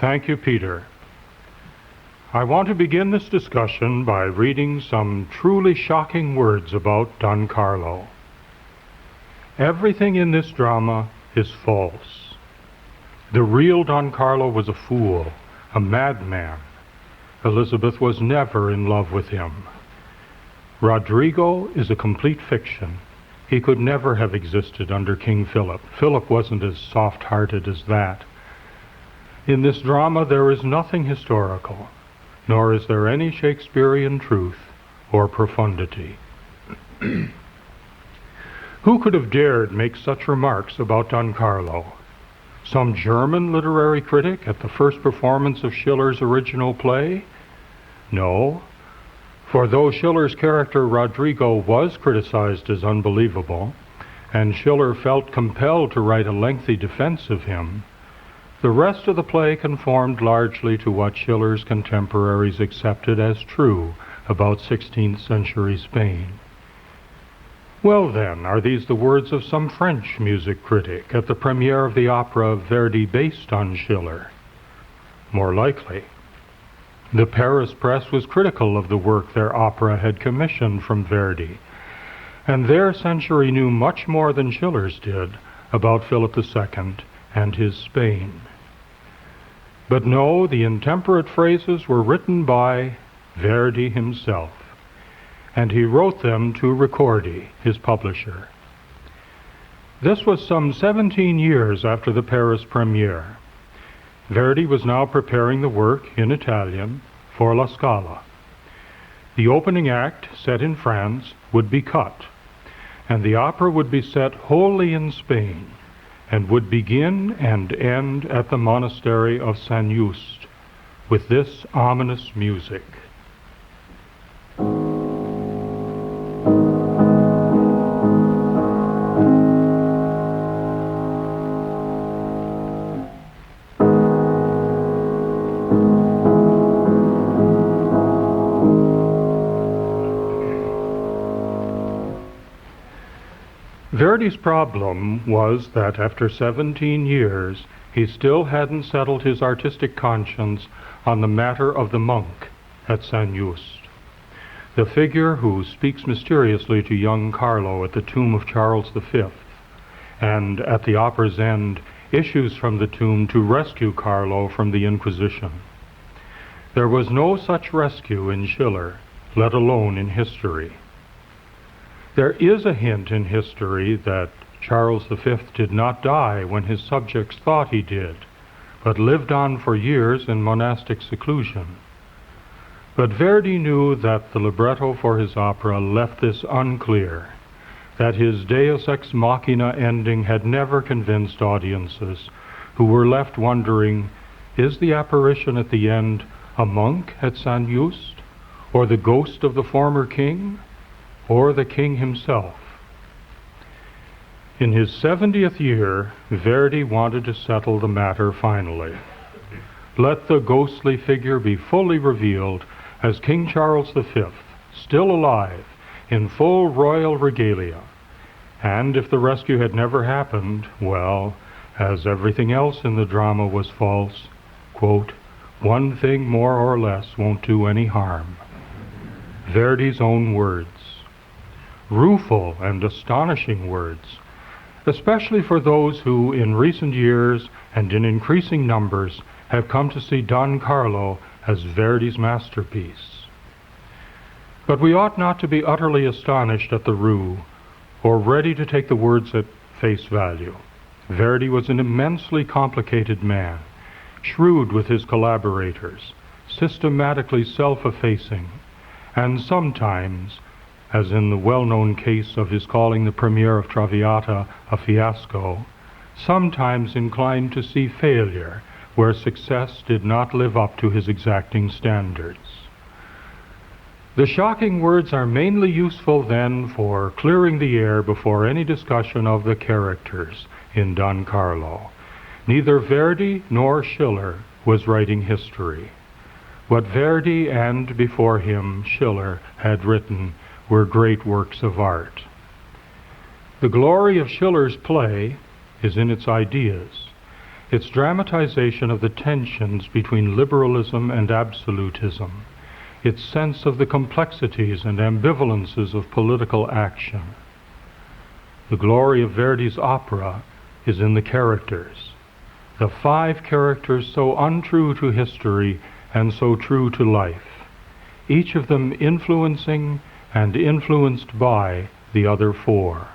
Thank you, Peter. I want to begin this discussion by reading some truly shocking words about Don Carlo. Everything in this drama is false. The real Don Carlo was a fool, a madman. Elizabeth was never in love with him. Rodrigo is a complete fiction. He could never have existed under King Philip. Philip wasn't as soft-hearted as that. In this drama there is nothing historical, nor is there any Shakespearean truth or profundity. Who could have dared make such remarks about Don Carlo? Some German literary critic at the first performance of Schiller's original play? No, for though Schiller's character Rodrigo was criticized as unbelievable, and Schiller felt compelled to write a lengthy defense of him, the rest of the play conformed largely to what Schiller's contemporaries accepted as true about 16th century Spain. Well then, are these the words of some French music critic at the premiere of the opera Verdi based on Schiller? More likely. The Paris press was critical of the work their opera had commissioned from Verdi, and their century knew much more than Schiller's did about Philip II and his Spain. But no, the intemperate phrases were written by Verdi himself, and he wrote them to Ricordi, his publisher. This was some 17 years after the Paris premiere. Verdi was now preparing the work in Italian for La Scala. The opening act, set in France, would be cut, and the opera would be set wholly in Spain, and would begin and end at the monastery of San Juste with this ominous music. Verdi's problem was that after 17 years, he still hadn't settled his artistic conscience on the matter of the monk at San Juste, the figure who speaks mysteriously to young Carlo at the tomb of Charles V, and at the opera's end issues from the tomb to rescue Carlo from the Inquisition. There was no such rescue in Schiller, let alone in history. There is a hint in history that Charles V did not die when his subjects thought he did, but lived on for years in monastic seclusion. But Verdi knew that the libretto for his opera left this unclear, that his Deus ex machina ending had never convinced audiences, who were left wondering, is the apparition at the end a monk at San Juste, or the ghost of the former king, or the king himself? In his 70th year, Verdi wanted to settle the matter finally. Let the ghostly figure be fully revealed as King Charles V, still alive, in full royal regalia. And if the rescue had never happened, well, as everything else in the drama was false, quote, one thing more or less won't do any harm. Verdi's own words. Rueful and astonishing words, especially for those who in recent years and in increasing numbers have come to see Don Carlo as Verdi's masterpiece. But we ought not to be utterly astonished at the ruse, or ready to take the words at face value. Verdi was an immensely complicated man, shrewd with his collaborators, systematically self-effacing, and sometimes, as in the well-known case of his calling the premiere of Traviata a fiasco, sometimes inclined to see failure where success did not live up to his exacting standards. The shocking words are mainly useful then for clearing the air before any discussion of the characters in Don Carlo. Neither Verdi nor Schiller was writing history. What Verdi and, before him, Schiller had written were great works of art. The glory of Schiller's play is in its ideas, its dramatization of the tensions between liberalism and absolutism, its sense of the complexities and ambivalences of political action. The glory of Verdi's opera is in the characters. The 5 characters so untrue to history and so true to life, each of them influencing and influenced by the other 4.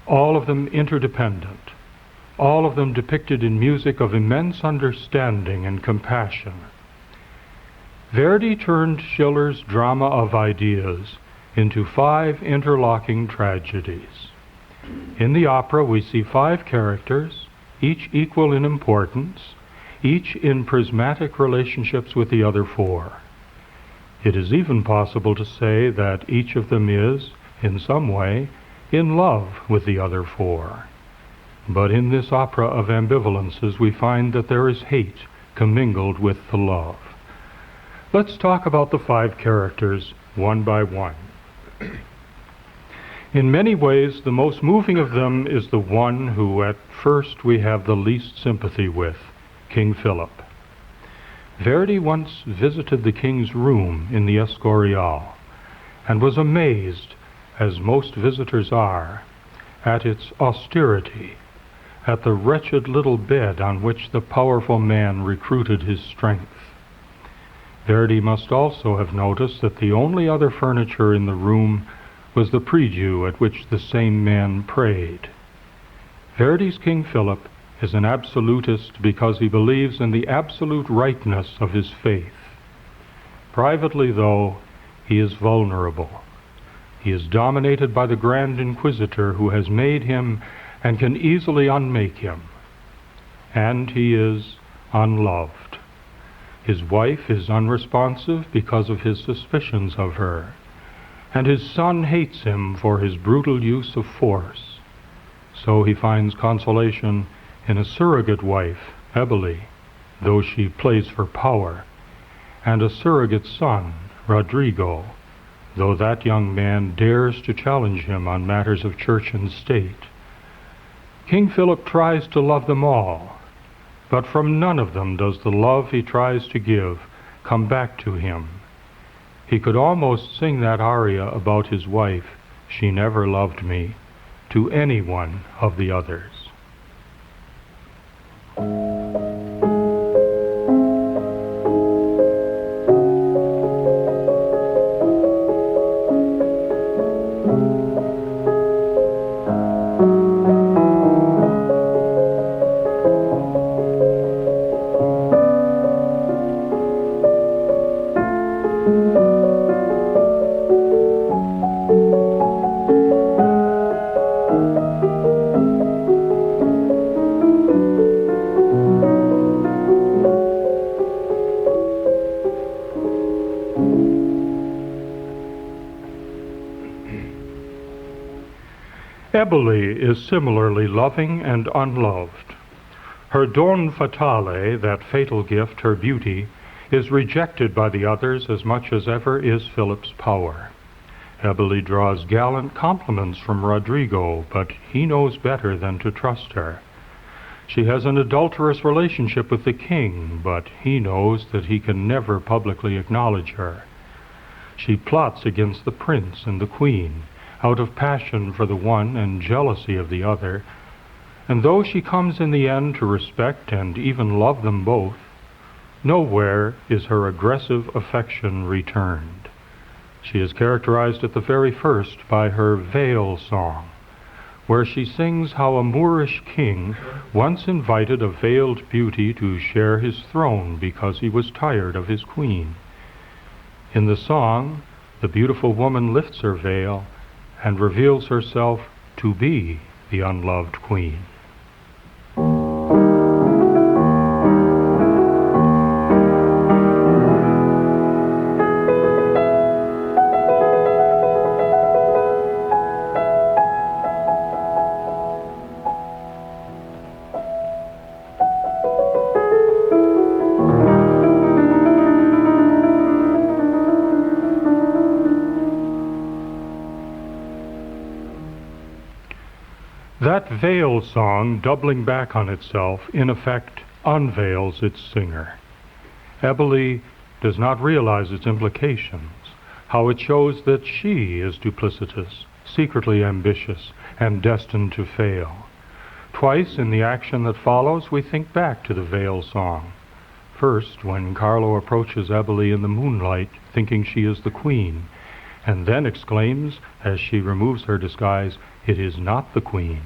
All of them interdependent, all of them depicted in music of immense understanding and compassion. Verdi turned Schiller's drama of ideas into 5 interlocking tragedies. In the opera we see 5 characters, each equal in importance, each in prismatic relationships with the other 4. It is even possible to say that each of them is, in some way, in love with the other 4. But in this opera of ambivalences we find that there is hate commingled with the love. Let's talk about the 5 characters one by one. In many ways, the most moving of them is the one who at first we have the least sympathy with, King Philip. Verdi once visited the king's room in the Escorial and was amazed, as most visitors are, at its austerity, at the wretched little bed on which the powerful man recruited his strength. Verdi must also have noticed that the only other furniture in the room was the prie-dieu at which the same man prayed. Verdi's King Philip is an absolutist because he believes in the absolute rightness of his faith. Privately, though, he is vulnerable. He is dominated by the Grand Inquisitor who has made him and can easily unmake him. And he is unloved. His wife is unresponsive because of his suspicions of her, and his son hates him for his brutal use of force. So he finds consolation in a surrogate wife, Eboli, though she plays for power, and a surrogate son, Rodrigo, though that young man dares to challenge him on matters of church and state. King Philip tries to love them all, but from none of them does the love he tries to give come back to him. He could almost sing that aria about his wife, "She never loved me," to any one of the others. Eboli is similarly loving and unloved. Her don fatale, that fatal gift, her beauty, is rejected by the others as much as ever is Philip's power. Eboli draws gallant compliments from Rodrigo, but he knows better than to trust her. She has an adulterous relationship with the king, but he knows that he can never publicly acknowledge her. She plots against the prince and the queen, out of passion for the one and jealousy of the other, and though she comes in the end to respect and even love them both, nowhere is her aggressive affection returned. She is characterized at the very first by her veil song, where she sings how a Moorish king once invited a veiled beauty to share his throne because he was tired of his queen. In the song, the beautiful woman lifts her veil and reveals herself to be the unloved queen. That veil song, doubling back on itself, in effect unveils its singer. Eboli does not realize its implications, how it shows that she is duplicitous, secretly ambitious, and destined to fail. Twice in the action that follows, we think back to the veil song. First, when Carlo approaches Eboli in the moonlight, thinking she is the queen, and then exclaims, as she removes her disguise, "It is not the queen."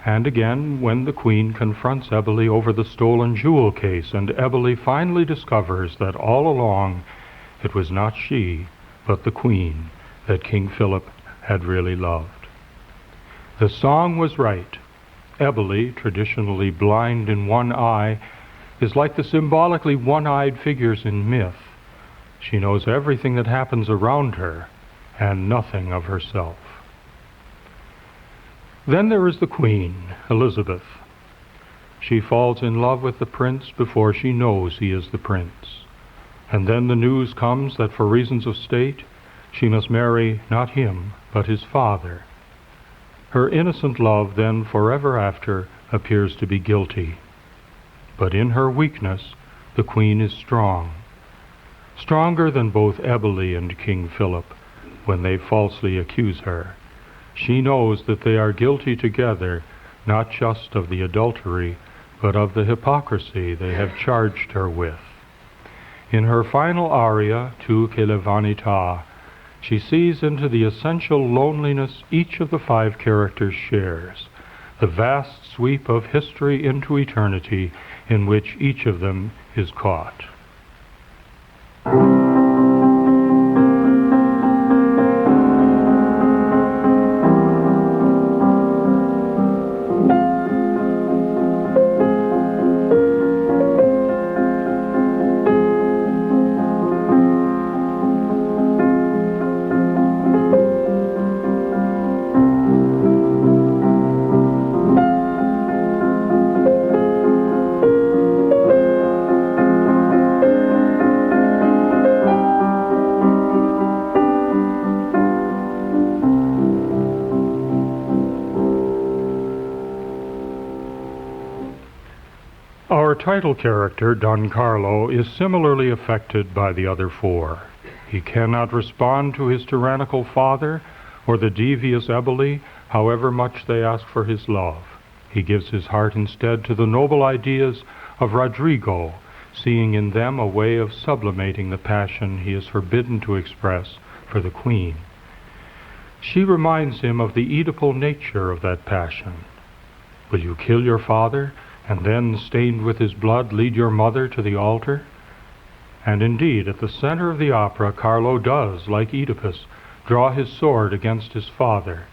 And again, when the queen confronts Eboli over the stolen jewel case, and Eboli finally discovers that all along it was not she, but the queen, that King Philip had really loved. The song was right. Eboli, traditionally blind in one eye, is like the symbolically one-eyed figures in myth. She knows everything that happens around her, and nothing of herself. Then there is the queen, Elizabeth. She falls in love with the prince before she knows he is the prince. And then the news comes that for reasons of state, she must marry not him, but his father. Her innocent love then forever after appears to be guilty. But in her weakness, the queen is strong. Stronger than both Eboli and King Philip when they falsely accuse her. She knows that they are guilty together, not just of the adultery, but of the hypocrisy they have charged her with. In her final aria, Tu che la vanità, she sees into the essential loneliness each of the five characters shares, the vast sweep of history into eternity in which each of them is caught. Our title character, Don Carlo, is similarly affected by the other four. He cannot respond to his tyrannical father or the devious Eboli, however much they ask for his love. He gives his heart instead to the noble ideas of Rodrigo, seeing in them a way of sublimating the passion he is forbidden to express for the queen. She reminds him of the Oedipal nature of that passion. Will you kill your father, and then, stained with his blood, lead your mother to the altar? And indeed, at the center of the opera, Carlo does, like Oedipus, draw his sword against his father.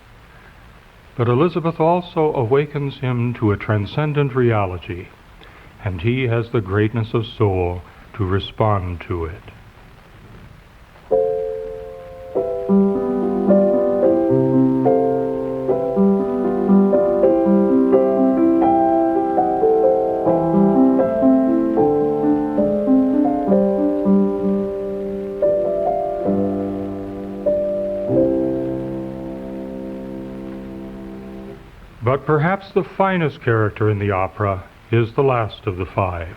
But Elizabeth also awakens him to a transcendent reality, and he has the greatness of soul to respond to it. But perhaps the finest character in the opera is the last of the five,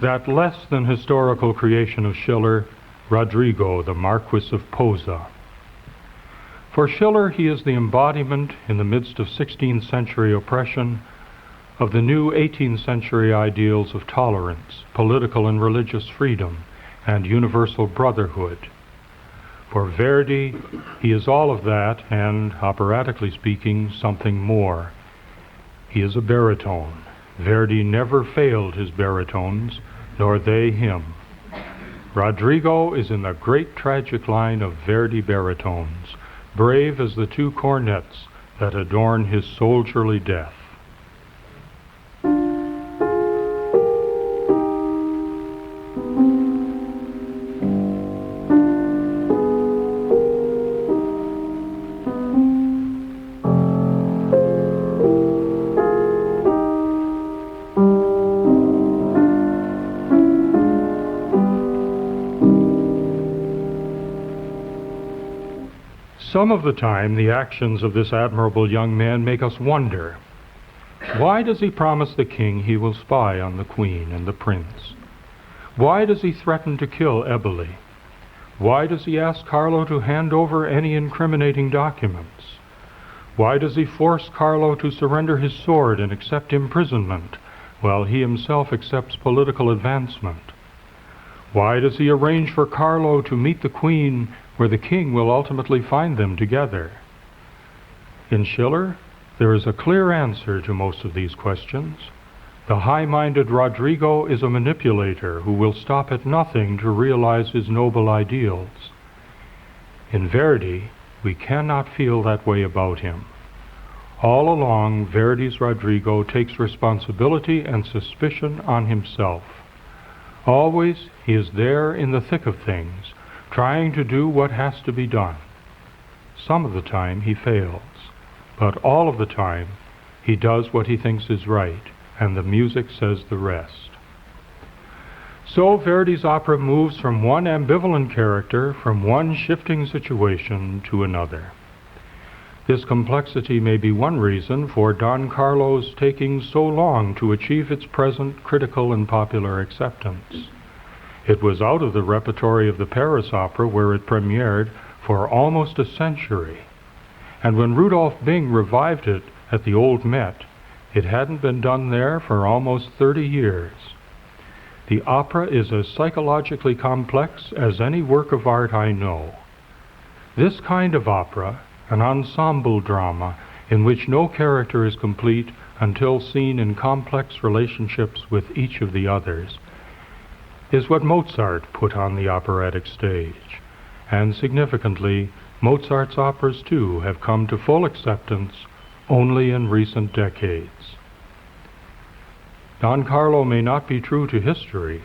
that less than historical creation of Schiller, Rodrigo, the Marquis of Posa. For Schiller, he is the embodiment, in the midst of 16th century oppression, of the new 18th century ideals of tolerance, political and religious freedom, and universal brotherhood. For Verdi, he is all of that, and, operatically speaking, something more. He is a baritone. Verdi never failed his baritones, nor they him. Rodrigo is in the great tragic line of Verdi baritones, brave as the two cornets that adorn his soldierly death. Some of the time, the actions of this admirable young man make us wonder, why does he promise the king he will spy on the queen and the prince? Why does he threaten to kill Eboli? Why does he ask Carlo to hand over any incriminating documents? Why does he force Carlo to surrender his sword and accept imprisonment, while he himself accepts political advancement? Why does he arrange for Carlo to meet the queen where the king will ultimately find them together? In Schiller, there is a clear answer to most of these questions. The high-minded Rodrigo is a manipulator who will stop at nothing to realize his noble ideals. In Verdi, we cannot feel that way about him. All along, Verdi's Rodrigo takes responsibility and suspicion on himself. Always, he is there in the thick of things, trying to do what has to be done. Some of the time he fails, but all of the time he does what he thinks is right, and the music says the rest. So Verdi's opera moves from one ambivalent character, from one shifting situation to another. This complexity may be one reason for Don Carlo's taking so long to achieve its present critical and popular acceptance. It was out of the repertory of the Paris Opera, where it premiered, for almost a century. And when Rudolph Bing revived it at the Old Met, it hadn't been done there for almost 30 years. The opera is as psychologically complex as any work of art I know. This kind of opera, an ensemble drama in which no character is complete until seen in complex relationships with each of the others, is what Mozart put on the operatic stage. And significantly, Mozart's operas too have come to full acceptance only in recent decades. Don Carlo may not be true to history,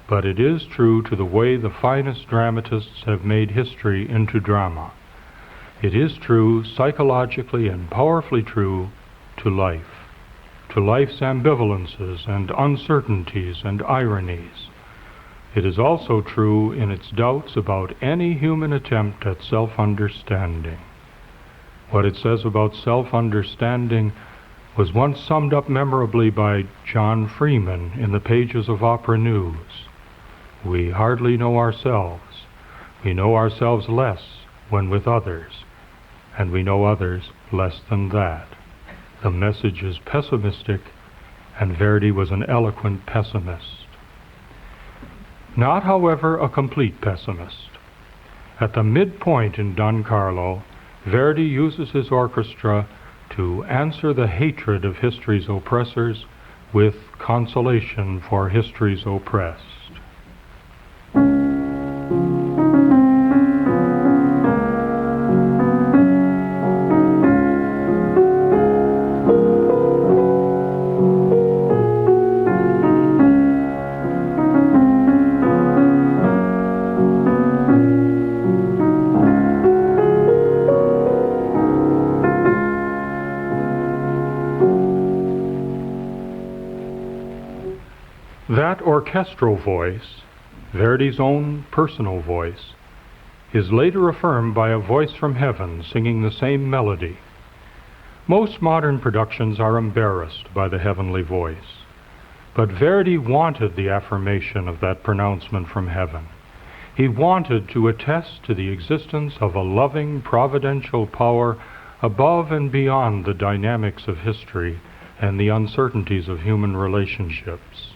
but it is true to the way the finest dramatists have made history into drama. It is true, psychologically and powerfully true, to life's ambivalences and uncertainties and ironies. It is also true in its doubts about any human attempt at self-understanding. What it says about self-understanding was once summed up memorably by John Freeman in the pages of Opera News. We hardly know ourselves. We know ourselves less when with others, and we know others less than that. The message is pessimistic, and Verdi was an eloquent pessimist. Not, however, a complete pessimist. At the midpoint in Don Carlo, Verdi uses his orchestra to answer the hatred of history's oppressors with consolation for history's oppressed. That orchestral voice, Verdi's own personal voice, is later affirmed by a voice from heaven singing the same melody. Most modern productions are embarrassed by the heavenly voice, but Verdi wanted the affirmation of that pronouncement from heaven. He wanted to attest to the existence of a loving, providential power above and beyond the dynamics of history and the uncertainties of human relationships.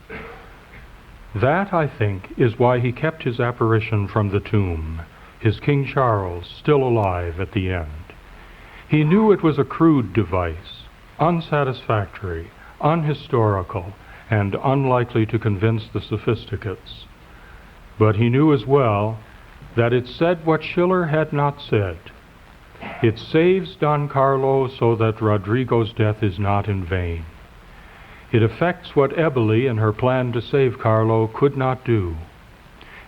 That, I think, is why he kept his apparition from the tomb, his King Charles still alive at the end. He knew it was a crude device, unsatisfactory, unhistorical, and unlikely to convince the sophisticates. But he knew as well that it said what Schiller had not said. It saves Don Carlo so that Rodrigo's death is not in vain. It effects what Eboli in her plan to save Carlo could not do.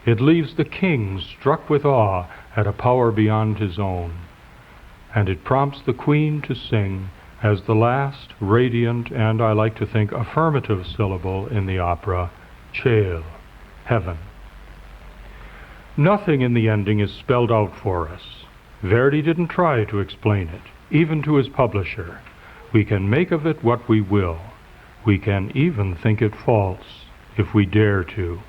It leaves the king struck with awe at a power beyond his own. And it prompts the queen to sing as the last radiant and, I like to think, affirmative syllable in the opera, Ciel, heaven. Nothing in the ending is spelled out for us. Verdi didn't try to explain it, even to his publisher. We can make of it what we will. We can even think it false, if we dare to.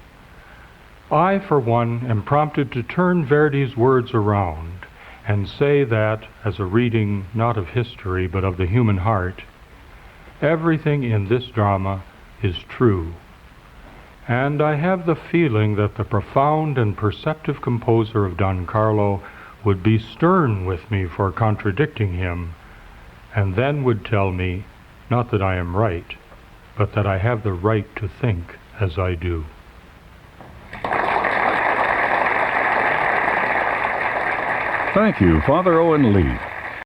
I, for one, am prompted to turn Verdi's words around and say that, as a reading not of history but of the human heart, everything in this drama is true. And I have the feeling that the profound and perceptive composer of Don Carlo would be stern with me for contradicting him, and then would tell me, not that I am right, but that I have the right to think as I do. Thank you, Father Owen Lee.